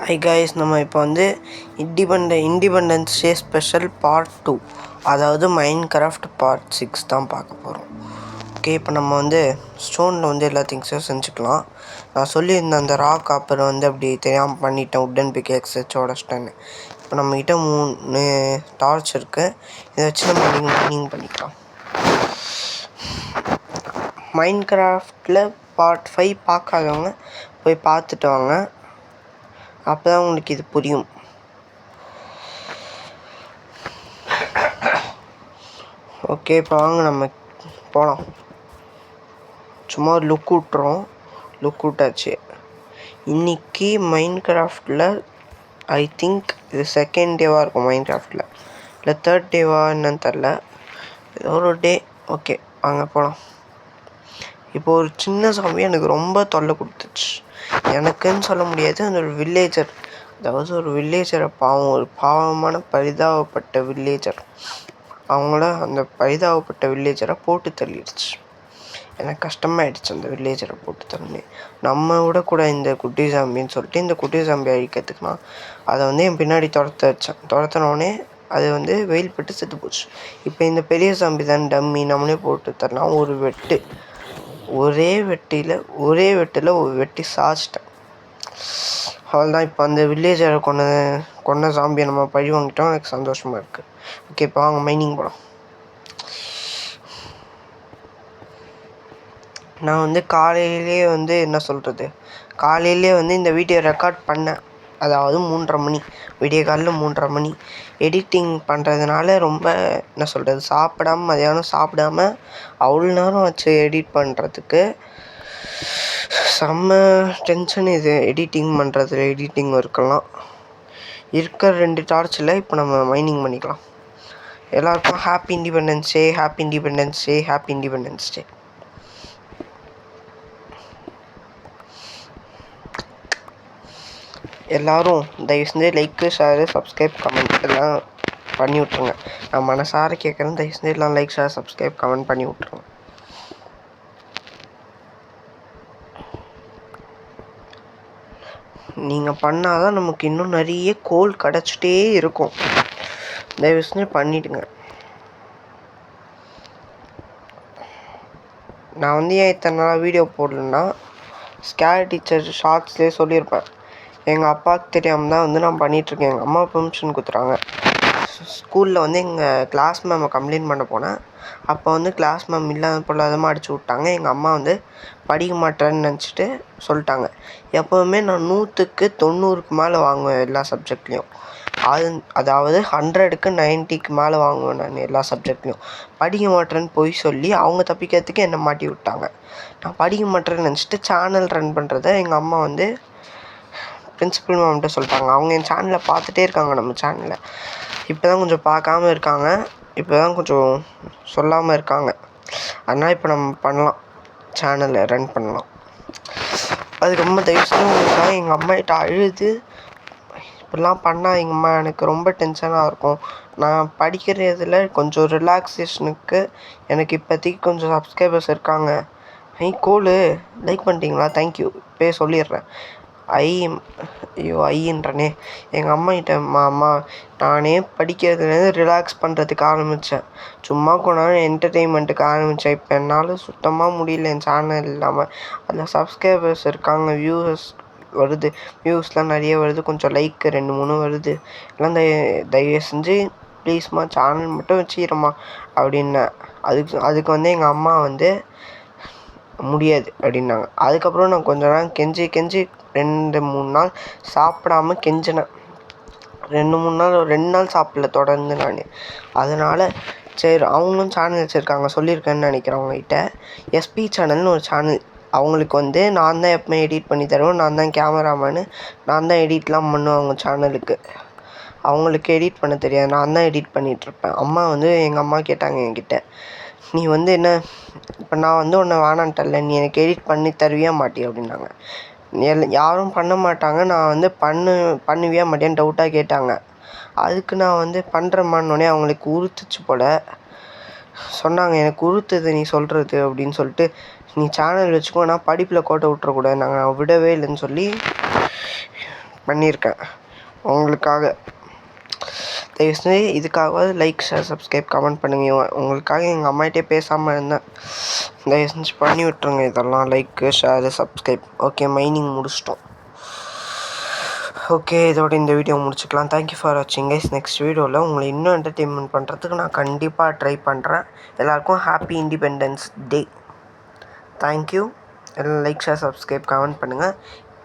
Hi guys, நம்ம இப்போ வந்து இண்டிபெண்டன்ஸ் டே ஸ்பெஷல் பார்ட் 2, அதாவது மைன்கிராஃப்ட் பார்ட் 6 தான் பார்க்க போகிறோம். ஓகே, இப்போ நம்ம வந்து ஸ்டோனில் வந்து எல்லா திங்ஸையும் செஞ்சுக்கலாம். நான் சொல்லியிருந்தேன் அந்த ராக் காப்பரை வந்து அப்படி தெரியாமல் பண்ணிட்டேன், உட்டன் பிகேக்ஸ் வச்சு உடச்சிட்டேன்னு. இப்போ நம்மக்கிட்ட 3 டார்ச் இருக்குது. இதை வச்சு நம்ம மைனிங் பண்ணிக்கலாம். மைன்கிராஃப்டில் பார்ட் 5 பார்க்காதவங்க போய் பார்த்துட்டு வாங்க, அப்போ தான் உங்களுக்கு இது புரியும். ஓகே, இப்போ வாங்க நம்ம போகலாம். சும்மா ஒரு லுக் விட்டாச்சு. இன்றைக்கி மைன்கிராஃப்டில் ஐ திங்க் இது செகண்ட் டேவாக இருக்கும். மைன்கிராஃப்டில் இல்லை தேர்ட் டேவா என்னன்னு தெரில, ஏதோ ஒரு டே. ஓகே, வாங்க போகலாம். இப்போ ஒரு சின்ன சாமி எனக்கு ரொம்ப தொல்லை கொடுத்துச்சு. எனக்குன்னு சொல்ல முடியாது, அந்த ஒரு வில்லேஜர், அதாவது ஒரு வில்லேஜரை ஒரு பாவமான பரிதாபப்பட்ட வில்லேஜர், அவங்கள அந்த பரிதாபப்பட்ட வில்லேஜரை போட்டு தள்ளிடுச்சு. எனக்கு கஷ்டமாயிடுச்சு அந்த வில்லேஜரை போட்டு தள்ளி. நம்ம கூட இந்த குட்டி சாம்பின்னு சொல்லிட்டு இந்த குட்டி சாம்பி அழிக்கிறதுக்குனா அதை வந்து என் பின்னாடி துரத்தினோடனே அது வந்து வெயில் பட்டு செத்து போச்சு. இப்போ இந்த பெரிய சாம்பி தான் டம்மி, நம்மளே போட்டு தரலாம். ஒரே வெட்டில் வெட்டி சாச்சிட்டேன். அவ்வளோதான். இப்போ அந்த வில்லேஜரை கொன்ன சாம்பியை நம்ம பழி வாங்கிட்டோம். எனக்கு சந்தோஷமாக இருக்குது. ஓகே, இப்போ வாங்க மைனிங் போகலாம். நான் வந்து காலையிலே வந்து இந்த வீடியோ ரெக்கார்ட் பண்ணேன். அதாவது 3:30 மணி, விடிய காலையில் 3:30 மணி. எடிட்டிங் பண்ணுறதுனால ரொம்ப சாப்பிடாம, மதியானம் சாப்பிடாம அவ்வளோ நேரம் வச்சு எடிட் பண்ணுறதுக்கு செம்ம டென்ஷன். இது எடிட்டிங் ஒர்க்கெல்லாம் இருக்கிற 2 டார்ச்சில் இப்போ நம்ம மைனிங் பண்ணிக்கலாம். எல்லாருக்கும் ஹாப்பி இண்டிபெண்டன்ஸ் டே. எல்லோரும் தயவு செஞ்சு லைக்கு, ஷேரு, சப்ஸ்கிரைப், கமெண்ட் எல்லாம் பண்ணி விட்ருங்க. நான் மனசார கேட்குறேன், தயவு செஞ்சு எல்லாம் லைக், ஷேர், சப்ஸ்கிரைப், கமெண்ட் பண்ணி விட்ருங்க. நீங்கள் பண்ணால் தான் நமக்கு இன்னும் நிறைய கோல் கிடச்சிட்டே இருக்கும். தயவு செஞ்சு பண்ணிவிடுங்க. நான் வந்து ஏன் இத்தனை நாளாக வீடியோ போடலன்னா, ஸ்கேர் டீச்சர் ஷார்ட்ஸ்லேயே சொல்லியிருப்பேன். எங்கள் அப்பாவுக்கு தெரியாமல் தான் வந்து நான் பண்ணிகிட்ருக்கேன். எங்கள் அம்மா பெர்மிஷன் கொடுத்துறாங்க. ஸ்கூலில் வந்து எங்கள் கிளாஸ் மேமை கம்ப்ளைண்ட் பண்ண போனேன். அப்போ வந்து கிளாஸ் மேம் பொல்லாதமாக அடிச்சு விட்டாங்க. எங்கள் அம்மா வந்து படிக்க மாட்டேன்னு நினச்சிட்டு சொல்லிட்டாங்க. எப்போவுமே நான் 100க்கு 90க்கு மேலே வாங்குவேன் எல்லா சப்ஜெக்ட்லேயும். அதாவது 100க்கு 90க்கு மேலே வாங்குவேன் நான் எல்லா சப்ஜெக்ட்லேயும். படிக்க மாட்டேன்னு போய் சொல்லி அவங்க தப்பிக்கிறதுக்கு என்னை மாட்டி விட்டாங்க. நான் படிக்க மாட்டேன்னு நினச்சிட்டு சேனல் ரன் பண்ணுறத எங்கள் அம்மா வந்து பிரின்சிபல் மேம்கிட்ட சொல்லிட்டாங்க. அவங்க என் சேனலை பார்த்துட்டே இருக்காங்க. நம்ம சேனலை இப்போ தான் கொஞ்சம் பார்க்காம இருக்காங்க, இப்போ தான் கொஞ்சம் சொல்லாமல் இருக்காங்க. அதனால் இப்போ நம்ம பண்ணலாம், சேனலை ரன் பண்ணலாம். அது ரொம்ப தயவுசெய்து உங்களுக்காக எங்கள் அம்மாகிட்ட அழுது இப்படிலாம் பண்ணால் எங்கள் அம்மா எனக்கு ரொம்ப டென்ஷனாக இருக்கும். நான் படிக்கிறதில் கொஞ்சம் ரிலாக்ஸேஷனுக்கு எனக்கு இப்போதைக்கு கொஞ்சம் சப்ஸ்கிரைபர்ஸ் இருக்காங்க. கோலு லைக் பண்ணிட்டீங்களா? தேங்க்யூ. இப்போயே சொல்லிடுறேன். ஐன்றனே எங்கள் அம்மாகிட்ட, அம்மா நானே படிக்கிறதுலேருந்து ரிலாக்ஸ் பண்ணுறதுக்கு ஆரம்பித்தேன். சும்மா கொண்டாலும் என்டர்டெயின்மெண்ட்டுக்கு ஆரம்பித்தேன். இப்போ என்னால் சுத்தமாக முடியல. என் சேனல் இல்லாமல் அதில் சப்ஸ்கிரைபர்ஸ் இருக்காங்க, வியூஸ்லாம் நிறைய வருது, கொஞ்சம் லைக் 2-3 வருது. எல்லாம் தயவு செஞ்சு ப்ளீஸ்மா சேனல் மட்டும் வச்சுக்கிறேம்மா அப்படின்னேன். அதுக்கு வந்து எங்கள் அம்மா வந்து முடியாது அப்படின்னாங்க. அதுக்கப்புறம் நான் கொஞ்ச நாள் கெஞ்சி 2-3 நாள் சாப்பிடாம கெஞ்சினேன். 2 நாள் சாப்பிடல தொடர்ந்து நான். அதனால் சரி, அவங்களும் சேனல் வச்சுருக்காங்க, சொல்லியிருக்கேன்னு நினைக்கிறேன் அவங்ககிட்ட. எஸ்பி சேனல்னு ஒரு சேனல். அவங்களுக்கு வந்து நான் தான் எப்பவுமே எடிட் பண்ணி தருவேன், நான் தான் கேமராமேனு, நான் தான் எடிட்லாம் பண்ணுவேன். அவங்க சேனலுக்கு அவங்களுக்கு எடிட் பண்ண தெரியாது, நான் தான் எடிட் பண்ணிகிட்ருப்பேன். அம்மா வந்து எங்கள் அம்மா கேட்டாங்க என்கிட்ட, நீ வந்து என்ன, இப்போ நான் வந்து உன்னை வேணான்ட்டல, நீ எனக்கு எடிட் பண்ணி தருவியா மாட்டியா அப்படின்னாங்க. யாரும் பண்ண மாட்டாங்க, நான் வந்து பண்ணுவியா மாட்டேன்னு டவுட்டாக கேட்டாங்க. அதுக்கு நான் வந்து பண்ணுறேம்மான்னொடனே அவங்களுக்கு உறுத்துச்சு போல். சொன்னாங்க, எனக்கு உறுத்துது நீ சொல்கிறது அப்படின்னு சொல்லிட்டு, நீ சேனல் வச்சுக்கோ, நான் படிப்பில் கோட்டை விட்டுறக்கூடாது, நாங்கள் விடவே இல்லைன்னு சொல்லி பண்ணியிருக்கேன் உங்களுக்காக. தயவுசெய்து இதுக்காகவாவது லைக், ஷேர், சப்ஸ்கிரைப், கமெண்ட் பண்ணுங்கள். உங்களுக்காக எங்கள் அம்மாகிட்டே பேசாமல் இருந்தேன். தயவு செஞ்சு பண்ணி விட்ருங்க இதெல்லாம். Like, share, subscribe. Okay, mining முடிச்சிட்டோம். ஓகே, இதோட இந்த வீடியோ முடிச்சுக்கலாம். தேங்க்யூ ஃபார் வாட்சிங் கைஸ். நெக்ஸ்ட் வீடியோவில் உங்களை இன்னும் என்டர்டெயின்மெண்ட் பண்ணுறதுக்கு நான் கண்டிப்பாக ட்ரை பண்ணுறேன். எல்லாேருக்கும் ஹாப்பி இண்டிபெண்டன்ஸ் டே. தேங்க்யூ. எல்லாம் லைக், ஷேர், சப்ஸ்கிரைப், கமெண்ட் பண்ணுங்கள்.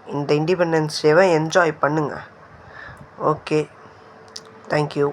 இந்த இண்டிபெண்டன்ஸ் டேவை என்ஜாய் பண்ணுங்கள். Okay, thank you.